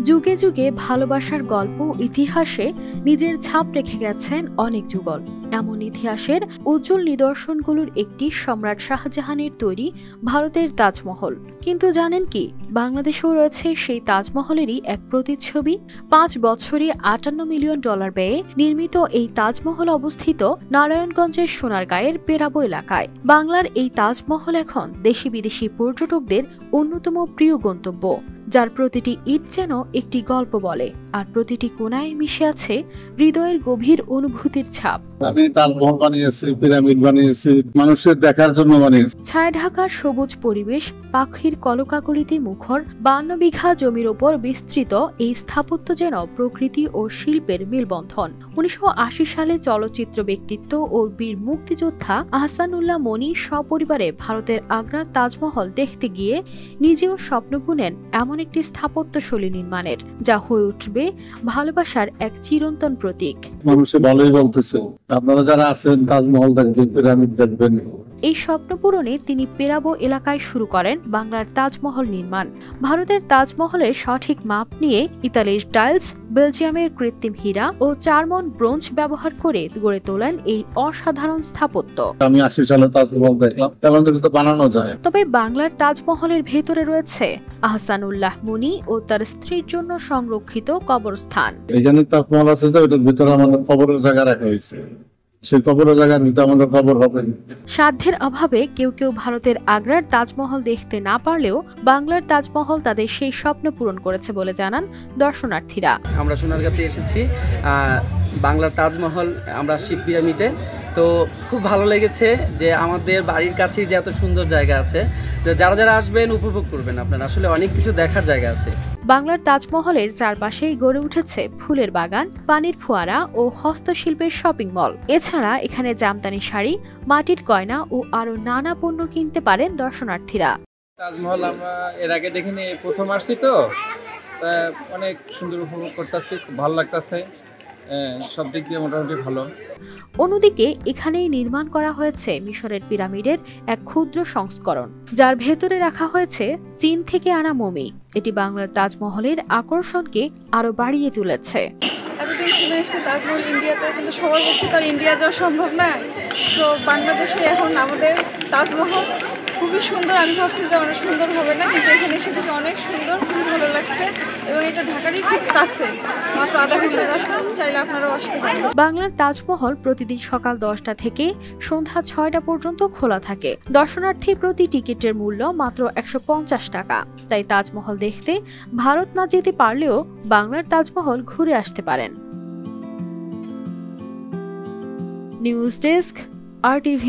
যুগে যুগে ভালোবাসার গল্প ইতিহাসে নিজের ছাপ রেখে গেছেন অনেক যুগল। এমন ইতিহাসের উজ্জ্বল নিদর্শনগুলোর একটি সম্রাট শাহজাহানের তৈরি ভারতের তাজমহল। কিন্তু জানেন কি, বাংলাদেশেও রয়েছে সেই তাজমহলেরই এক প্রতিচ্ছবি। 5 বছরে $58 মিলিয়ন ব্যয়ে নির্মিত এই তাজমহল অবস্থিত নারায়ণগঞ্জের সোনারগাঁয়ের পেরাবো এলাকায়। বাংলার এই তাজমহল এখন দেশি বিদেশি পর্যটকদের অন্যতম প্রিয় গন্তব্য, যার প্রতিটি ইট যেন একটি গল্প বলে, আর প্রতিটি কোণায় মিশে আছে হৃদয়ের গভীর অনুভূতির ছাপ। আমি তাজমহল বানিয়েছি, পিরামিড বানিয়েছি, মানুষের দেখার জন্য বানিয়েছি। ছায়া ঢাকা সবুজ পরিবেশ, পাখির কলকাকলিতে মুখর 52 বিঘা জমির ওপর বিস্তৃত এই স্থাপত্য যেন প্রকৃতি ও শিল্পের মেলবন্ধন। 1980 সালে চলচ্চিত্র ব্যক্তিত্ব ও বীর মুক্তিযোদ্ধা আহসানুল্লাহ মনি সপরিবারে ভারতের আগ্রার তাজমহল দেখতে গিয়ে নিজেও স্বপ্ন বুনেন এমন একটি স্থাপত্যশৈলী নির্মাণের, যা হয়ে উঠবে ভালোবাসার এক চিরন্তন প্রতীক। মানুষে ভালোই বলতেছে, আপনারা যারা আছেন তাজমহল দেখবেন, পিরামিড দেখবেন। এই স্বপ্ন পূরণে তিনি পেরাবো এলাকায় শুরু করেন বাংলার তাজমহল নির্মাণ। ভারতের তাজমহলের সঠিক মাপ নিয়ে ইতালির টাইলস, বেলজিয়ামের কৃত্রিম হীরা ও 4 মণ ব্রোঞ্জ ব্যবহার করে গড়ে তোলেন এই অসাধারণ স্থাপত্য। আমি 80 সালে তাজমহল দেখলাম, তেমন করে তো বানানো যায়। তবে বাংলার তাজমহলের ভেতরে রয়েছে আহসানুল্লাহ মনি ও তার স্ত্রীর জন্য সংরক্ষিত কবরস্থান। এইখানে তাজমহল আছে, যে ওটার ভিতরে আমাদের কবরের জায়গা রাখা হয়েছে। সেই কবরের জায়গার ভিতরে আমাদের কবর হবে। সাধ্যের অভাবে কেউ কেউ ভারতের আগ্রার তাজমহল দেখতে না পারলেও বাংলার তাজমহল তাদের সেই স্বপ্ন পূরণ করেছে বলে জানান দর্শনার্থীরা। আমরা সোনারগাঁতে এসেছি বাংলার তাজমহল, আমরা শিব পিরামিডে। তো খুব ভালো লেগেছে যে আমাদের বাড়ির কাছেই যে এত সুন্দর জায়গা আছে, যারা যারা আসবেন উপভোগ করবেন। আপনারা আসলে অনেক কিছু দেখার জায়গা আছে। বাংলার তাজমহলের চারপাশেই গড়ে উঠেছে ফুলের বাগান, পানির ফোয়ারা ও হস্তশিল্পের শপিং মল। এছাড়া এখানে জামদানি শাড়ি, মাটির গয়না ও আরো নানা পণ্য কিনতে পারেন দর্শনার্থীরা। তাজমহল আমরা এর আগে দেখিনি, প্রথম আসছি তো অনেক সুন্দর উপভোগ করতেছি, খুব ভালো লাগতেছে, সব দিক দিয়ে মোটামুটি ভালো। অন্যদিকে এখানেই নির্মাণ করা হয়েছে মিশরের পিরামিডের এক ক্ষুদ্র সংস্করণ, যার ভেতরে রাখা হয়েছে চীন থেকে আনা মমি। এটি বাংলার তাজমহলের আকর্ষণকে আরো বাড়িয়ে তুলেছে। এতদিন শুনে এসছে তাজমহল ইন্ডিয়াতে, কিন্তু সবার পক্ষে তো আর ইন্ডিয়া যাওয়া সম্ভব নয়। তো বাংলাদেশে এখন আমাদের তাজমহল খুবই সুন্দর। আমি ভাবছি যে অনেক সুন্দর হবে না, কিন্তু এখানে এসে থেকে অনেক সুন্দর, খুব ভালো লাগছে। এবং এটা ঢাকারই খুব কাছে, মাত্র আধা ঘন্টার রাস্তা, চাইলে আপনারাও আসতে পারেন। বাংলার তাজমহল প্রতিদিন সকাল 10টা থেকে সন্ধ্যা 6টা পর্যন্ত খোলা থাকে। দর্শনার্থী প্রতি টিকিটের মূল্য মাত্র 150 টাকা। তাই তাজমহল দেখতে ভারত না যেতে পারলেও বাংলার তাজমহল ঘুরে আসতে পারেন। News desk, RTV।